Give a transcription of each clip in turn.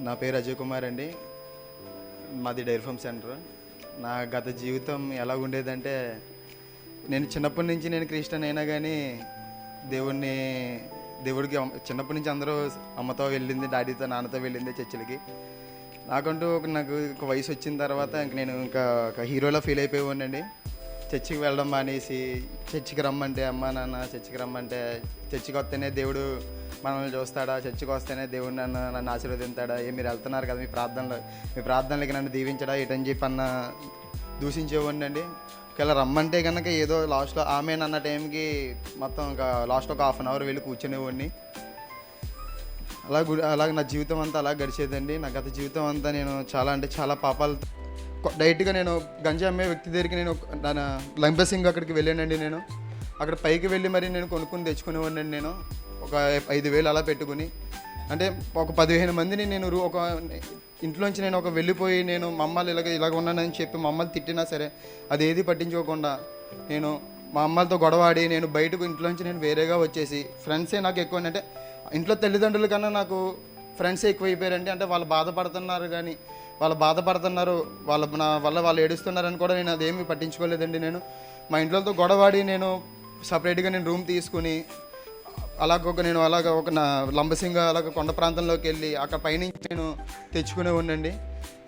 నా పేరు అజయ్ కుమార్ అండి. మాది డైరీ ఫార్మ్ సెంటర్. నా గత జీవితం ఎలా ఉండేదంటే, నేను చిన్నప్పటి నుంచి నేను క్రిస్టియన్ అయినా కానీ దేవుడిని దేవుడికి చిన్నప్పటి నుంచి అందరూ అమ్మతో వెళ్ళింది, డాడీతో నాన్నతో వెళ్ళింది చర్చిలకి. నాకు ఒక వయసు వచ్చిన తర్వాత నేను ఒక హీరోలా ఫీల్ అయిపోయానండి. చర్చికి వెళ్ళడం మానేసి, చర్చికి రమ్మంటే అమ్మ నాన్న చర్చికి రమ్మంటే, చర్చికి వస్తేనే దేవుడు మనల్ని చూస్తాడా, చర్చికి వస్తేనే దేవుడు నన్ను ఆశీర్వదిస్తాడా, మీరు వెళ్తున్నారు కదా మీ ప్రార్థనలకి నన్ను దీవించడా ఏటని చెప్పి దూషించేవాడిని అండి. ఒకవేళ రమ్మంటే కనుక ఏదో లాస్ట్లో ఆమె అన్న టైంకి మొత్తం లాస్ట్ ఒక హాఫ్ అన్ అవర్ వెళ్ళి కూర్చునేవాడిని. అలాగ నా జీవితం అంతా అలా గడిచేదండి. నా గత జీవితం అంతా నేను చాలా పాపాలు డైరెక్ట్గా నేను గంజా అమ్మే వ్యక్తి దగ్గరికి నేను లంబసింగ్ అక్కడికి వెళ్ళానండి. నేను అక్కడ పైకి వెళ్ళి మరి నేను కొనుక్కొని తెచ్చుకునేవాడిని. నేను ఒక 5,000 అలా పెట్టుకుని, అంటే ఒక 15 మందిని నేను ఒక ఇంట్లోంచి నేను వెళ్ళిపోయి నేను మమ్మల్ని ఇలాగ ఉన్నానని చెప్పి మమ్మల్ని తిట్టినా సరే అది ఏది పట్టించుకోకుండా నేను మా అమ్మలతో గొడవాడి నేను బయటకు ఇంట్లోంచి నేను వేరేగా వచ్చేసి, ఫ్రెండ్సే నాకు ఎక్కువ అంటే ఇంట్లో తల్లిదండ్రుల కన్నా నాకు ఫ్రెండ్సే ఎక్కువ అయిపోయారండి. అంటే వాళ్ళు బాధపడుతున్నారు, నా వల్ల వాళ్ళు ఏడుస్తున్నారని కూడా నేను అదేమీ పట్టించుకోలేదండి. నేను మా ఇంట్లోతో గొడవాడి నేను సపరేట్గా నేను రూమ్ తీసుకుని ఒక నా లంబసింగ కొండ ప్రాంతంలోకి వెళ్ళి అక్కడ పైనుంచి నేను తెచ్చుకునే ఉండండి.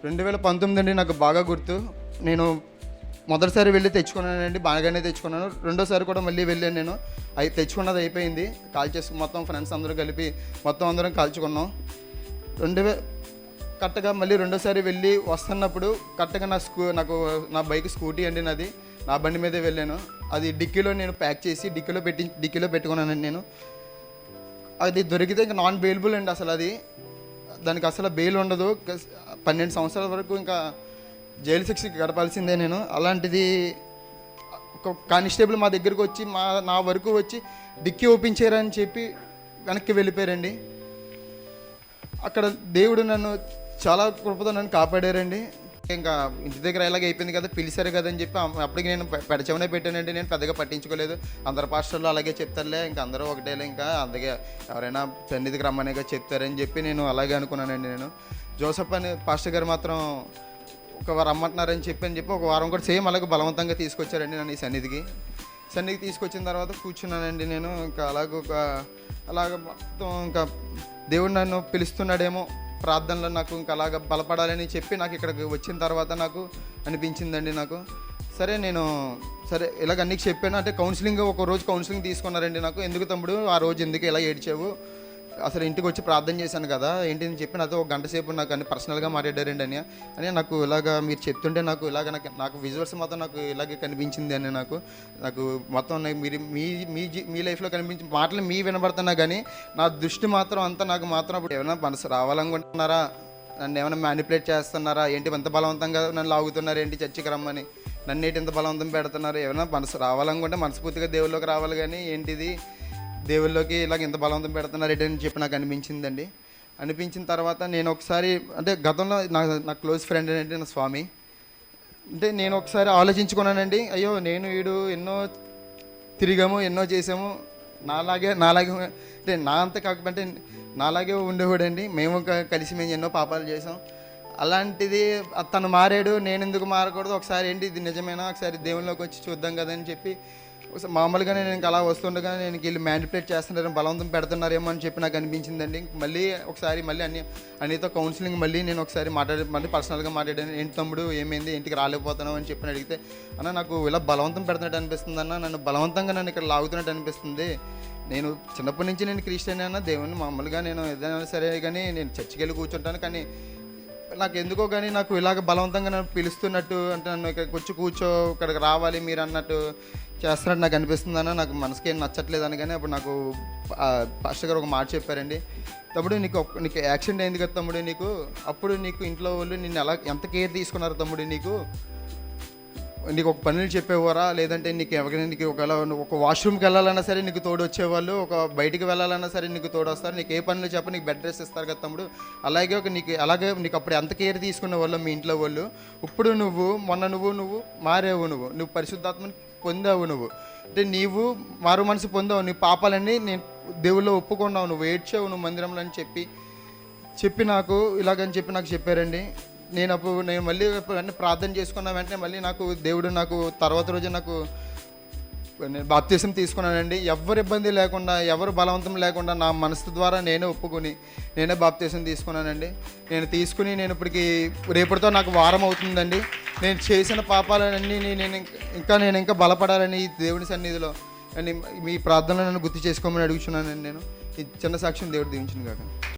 2019 అండి నాకు బాగా గుర్తు. నేను మొదటిసారి వెళ్ళి తెచ్చుకున్నానండి, బాగానే తెచ్చుకున్నాను. రెండోసారి కూడా మళ్ళీ వెళ్ళాను. నేను తెచ్చుకున్నది అయిపోయింది, మొత్తం ఫ్రెండ్స్ అందరూ కలిపి మొత్తం అందరం కాల్చుకున్నాం. కరెక్ట్గా మళ్ళీ రెండోసారి వెళ్ళి వస్తున్నప్పుడు కరెక్ట్గా నా బైక్ స్కూటీ అండి, నా బండి మీదే వెళ్ళాను. అది డిక్కీలో నేను ప్యాక్ చేసి డిక్కీలో పెట్టుకున్నానండి. నేను అది దొరికితే ఇంకా నాన్ బెయిలబుల్ అండి. దానికి అసలు బెయిల్ ఉండదు. 12 సంవత్సరాల వరకు ఇంకా జైలు శిక్షకి గడపాల్సిందే నేను. అలాంటిది ఒక కానిస్టేబుల్ మా దగ్గరకు వచ్చి నా వరకు వచ్చి డిక్కీ ఓపెన్ చేయరని చెప్పి వెనక్కి వెళ్ళిపోయారండి. అక్కడ దేవుడు నన్ను చాలా కృపతో నన్ను కాపాడారండి. ఇంకా ఇంటి దగ్గర ఇలాగ అయిపోయింది కదా, పిలిచారు కదా అని చెప్పి అప్పటికి నేను పెడచమనే పెట్టానండి. నేను పెద్దగా పట్టించుకోలేదు. అందరు పాస్టర్లు అలాగే చెప్తారులే, ఇంకా అందరూ ఒకటేలే, ఇంకా అందుకే ఎవరైనా సన్నిధికి రమ్మనేగా చెప్తారని చెప్పి నేను అలాగే అనుకున్నానండి. నేను జోసఫ్ అని పాస్టర్ గారు మాత్రం ఒక రమ్మంటున్నారని చెప్పి ఒక వారం కూడా సేమ్ అలాగే బలవంతంగా తీసుకొచ్చారండి నన్ను ఈ సన్నిధికి తీసుకొచ్చిన తర్వాత కూర్చున్నానండి. నేను ఇంకా అలాగ మొత్తం ఇంకా దేవుడు నన్ను పిలుస్తున్నాడేమో ప్రార్థనలో నాకు ఇంకా అలాగ బలపడాలని చెప్పి నాకు ఇక్కడికి వచ్చిన తర్వాత నాకు అనిపించిందండి. సరే ఇలాగ అన్నికి చెప్పాను. అంటే ఒక రోజు కౌన్సిలింగ్ తీసుకున్నారండి నాకు. ఎందుకు తమ్ముడు ఆ రోజు ఎందుకు ఇలా ఏడ్చావు, అసలు ఇంటికి వచ్చి ప్రార్థన చేశాను కదా ఏంటి అని చెప్పి నాతో 1 గంట సేపు నాకు అన్ని పర్సనల్గా మాట్లాడారండి అని నాకు ఇలాగ మీరు చెప్తుంటే నాకు విజువల్స్ మొత్తం నాకు ఇలాగే కనిపించింది అని నాకు మొత్తం మీరు మీ లైఫ్లో కనిపించిన మాటలు వినబడుతున్నా కానీ నా దృష్టి మాత్రం అంతా నాకు మాత్రం అప్పుడు ఏమైనా మనసు రావాలనుకుంటున్నారా, నన్ను ఏమైనా మ్యానిపులేట్ చేస్తున్నారా ఏంటి, ఎంత బలవంతంగా నన్ను లాగుతున్నారు ఏంటి చర్చికి రమ్మని, నన్ను ఏంటి ఎంత బలవంతం పెడుతున్నారు, ఏమైనా మనసు రావాలనుకుంటే మనస్ఫూర్తిగా దేవుళ్ళలోకి రావాలి కానీ ఏంటిది దేవుళ్ళలోకి ఇలాగ ఎంత బలవంతం పెడుతున్నారు ఏంటని చెప్పి నాకు అనిపించిందండి. అనిపించిన తర్వాత నేను ఒకసారి అంటే గతంలో నా క్లోజ్ ఫ్రెండ్ ఏంటంటే నా స్వామి. అంటే నేను ఒకసారి ఆలోచించుకున్నానండి, అయ్యో నేను వీడు ఎన్నో తిరిగాము, ఎన్నో చేసాము, నాలాగే అంటే నా అంత కాకపోతే నాలాగే ఉండేవాడండి. మేము ఎన్నో పాపాలు చేసాం. అలాంటిది తను మారాడు, నేను ఎందుకు మారకూడదు, ఒకసారి ఏంటి ఇది నిజమేనా, ఒకసారి దేవుళ్ళలోకి వచ్చి చూద్దాం కదని చెప్పి మామూలుగానే నేను అలా వస్తుండగా నేను వీళ్ళు మ్యానిపులేట్ చేస్తున్నారేమో, బలవంతం పెడుతున్నారేమో అని చెప్పి నాకు అనిపించిందండి. మళ్ళీ అన్నితో కౌన్సిలింగ్ నేను ఒకసారి మళ్ళీ పర్సనల్గా మాట్లాడాను. ఏంటి తమ్ముడు ఏమైంది, ఇంటికి రాలేకపోతున్నావు అని చెప్పి అడిగితే, అన్న నాకు ఇలా బలవంతం పెడుతున్నట్టు అనిపిస్తుంది అన్న, నన్ను ఇక్కడ లాగుతున్నట్టు అనిపిస్తుంది. నేను చిన్నప్పటి నుంచి నేను క్రిస్టియన్ అన్న, దేవుని మామూలుగా నేను ఏదైనా సరే కానీ నేను చర్చికి వెళ్ళి కూర్చుంటాను, కానీ నాకు ఎందుకో కానీ నాకు ఇలాగ బలవంతంగా నన్ను పిలుస్తున్నట్టు, అంటే నన్ను ఇక్కడికి వచ్చి ఇక్కడికి రావాలి మీరు అన్నట్టు చేస్తున్నట్టు నాకు అనిపిస్తుందన్న, నాకు మనసుకి ఏం నచ్చట్లేదు అని. కానీ అప్పుడు నాకు పాస్టర్ గారు ఒక మాట చెప్పారండి, తమ్ముడు నీకు యాక్సిడెంట్ అయింది కదా తమ్ముడు, అప్పుడు నీకు ఇంట్లో వాళ్ళు నిన్ను ఎంత కేర్ తీసుకున్నారు తమ్ముడు, నీకు ఒక పనులు చెప్పేవారా, లేదంటే నీకు ఒకవేళ ఒక వాష్రూమ్కి వెళ్ళాలన్నా సరే నీకు తోడు వచ్చేవాళ్ళు, ఒక బయటికి వెళ్ళాలన్నా సరే నీకు తోడు వస్తారు, నీకు ఏ పనులు చెప్ప నీకు బెడ్ రెస్ట్ ఇస్తారు కదా తమ్ముడు, అలాగే నీకు అప్పుడు ఎంత కేర్ తీసుకునే వాళ్ళు మీ ఇంట్లో వాళ్ళు, ఇప్పుడు నువ్వు మారేవు, నువ్వు పరిశుద్ధాత్మని పొందావు, అంటే నీవు మారు మనసు పొందావు, నీ పాపాలన్నీ నేను దేవుళ్ళు ఒప్పుకున్నావు, నువ్వు ఏడ్చావు నువ్వు మందిరంలో అని చెప్పి చెప్పి నాకు ఇలాగని చెప్పి నాకు చెప్పారండి. నేను మళ్ళీ వెంటనే ప్రార్థన చేసుకున్న వెంటనే మళ్ళీ నాకు దేవుడు నాకు తర్వాత రోజు నాకు నేను బాప్తీసం తీసుకున్నానండి. ఎవరు ఇబ్బంది లేకుండా, ఎవరు బలవంతం లేకుండా నా మనసు ద్వారా నేనే ఒప్పుకొని నేనే బాప్తీసం తీసుకున్నానండి. నేను తీసుకుని నేను ఇప్పటికి రేపటితో నాకు వారం అవుతుందండి. నేను చేసిన పాపాలన్నీ నేను ఇంకా బలపడాలని ఈ దేవుని సన్నిధిలో అని మీ ప్రార్థనలు నన్ను గుర్తు చేసుకోమని అడుగుతున్నానండి. నేను ఈ చిన్న సాక్ష్యం దేవుడు దీవించిన కాక.